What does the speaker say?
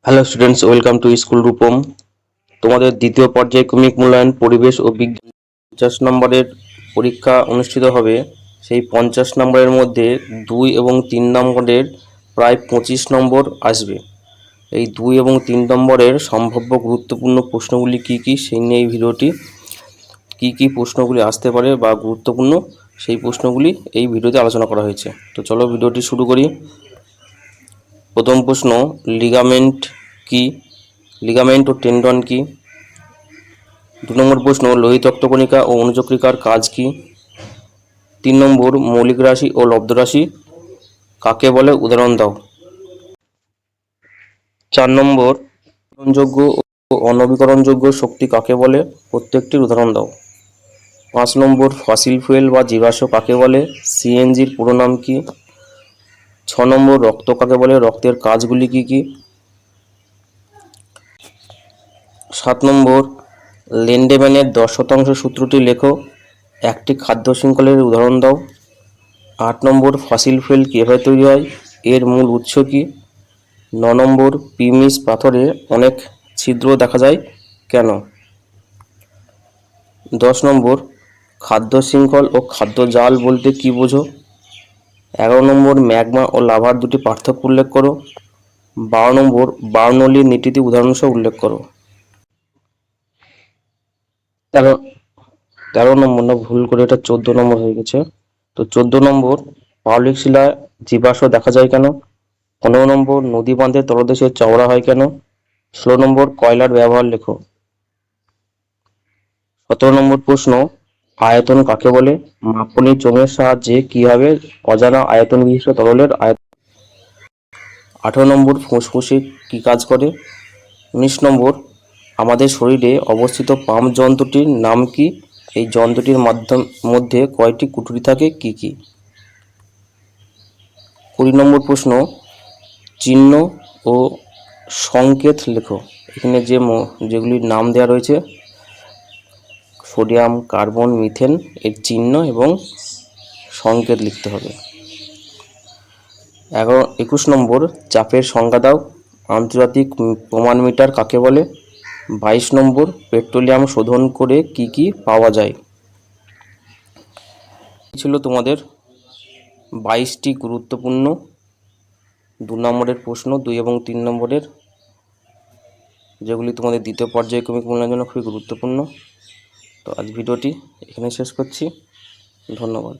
Hello students, welcome to school Rupam. তোমাদের দ্বিতীয় পর্যায়ক্রমিক মূল্যায়ন পরিবেশ ও বিজ্ঞান 50 নম্বরের পরীক্ষা অনুষ্ঠিত হবে। সেই 50 নম্বরের মধ্যে 2 এবং 3 নম্বরের প্রায় 25 নম্বর আসবে। এই 2 এবং 3 নম্বরের সম্ভাব্য গুরুত্বপূর্ণ প্রশ্নগুলি কী কী সেই নিয়ে এই ভিডিওটি। কী কী প্রশ্নগুলি আসতে পারে বা গুরুত্বপূর্ণ সেই প্রশ্নগুলি এই ভিডিওতে আলোচনা করা হয়েছে। তো চলো ভিডিওটি শুরু করি। প্রথম প্রশ্ন, লিগামেন্ট কি? লিগামেন্ট ও টেন্ডন কি? 2 নম্বর প্রশ্ন, লোহিত রক্তকণিকা ও অনুচক্রিকার কাজ কি? 3 নম্বর, মৌলিক রাশি ও লব্ধ রাশি কাকে বলে, উদাহরণ দাও। 4 নম্বর, নবীকরণযোগ্য ও অনবীকরণযোগ্য শক্তি কাকে বলে, প্রত্যেকটির উদাহরণ দাও। 5 নম্বর, ফসিল ফুয়েল বা জীবাশ্ম কাকে বলে, সিএনজির পুরো নাম কি? 6 নম্বর, রক্ত কাকে বলে, রক্তের কাজগুলি কি কি? 7 নম্বর, লেন্ডেম্যানের 10% সূত্রটি লেখো, একটি খাদ্য শৃঙ্খলের উদাহরণ দাও। 8 নম্বর, ফসিল ফুয়েল কীভাবে তৈরি হয়, এর মূল উৎস কী? 9 নম্বর, পিমিস পাথরে অনেক ছিদ্র দেখা যায় কেন? 10 নম্বর, খাদ্য শৃঙ্খল ও খাদ্য জাল বলতে কী বোঝো? 11 নম্বর, ম্যাগমা ও লাভার দুটি পার্থক্য উল্লেখ করো। 12 নম্বর, বার্নৌলির নীতিটি উদাহরণসহ উল্লেখ করো। 13 নম্বর, না ভুল করে এটা 14 নম্বর হয়ে গেছে। তো 14 নম্বর, পাললিক শিলায় জীবাশ্ম দেখা যায় কেন? 15 নম্বর, নদী বাঁধের তলদেশে চওড়া হয় কেন? 16 নম্বর, কয়লার ব্যবহার লেখো। 17 নম্বর প্রশ্ন, আয়তন কাকে বলে? মাপনী চোঙের সাহায্যে কিভাবে অজানা আয়তন বিশিষ্ট তরলের আয়তন। 18 নম্বর, ফুসফুসে কি কাজ করে? 19 নম্বর, আমাদের শরীরে অবস্থিত পাম্প যন্ত্রটির নাম কি? এই যন্ত্রটির মধ্যে কয়টি কুঠুরি থাকে, কি কি? 20 নম্বর প্রশ্ন, চিহ্ন ও সংকেত লেখো। এখানে যেগুলির নাম দেওয়া রয়েছে, সোডিয়াম, কার্বন, মিথেন, এর চিহ্ন এবং সংকেত লিখতে হবে। 21 নম্বর, চাপের সংজ্ঞা দাও। আন্তর্জাতিক প্রমাণ মিটার কাকে বলে? 22 নম্বর, পেট্রোলিয়াম শোধন করে কি কি পাওয়া যায়? ছিল তোমাদের 22টি গুরুত্বপূর্ণ 2 নম্বরের প্রশ্ন, 2 এবং 3 নম্বরের, যেগুলি তোমাদের দ্বিতীয় পর্যায়ক্রমিক মূল্যায়নের জন্য খুবই গুরুত্বপূর্ণ। তো আজ ভিডিওটি এখানে শেষ করছি। ধন্যবাদ।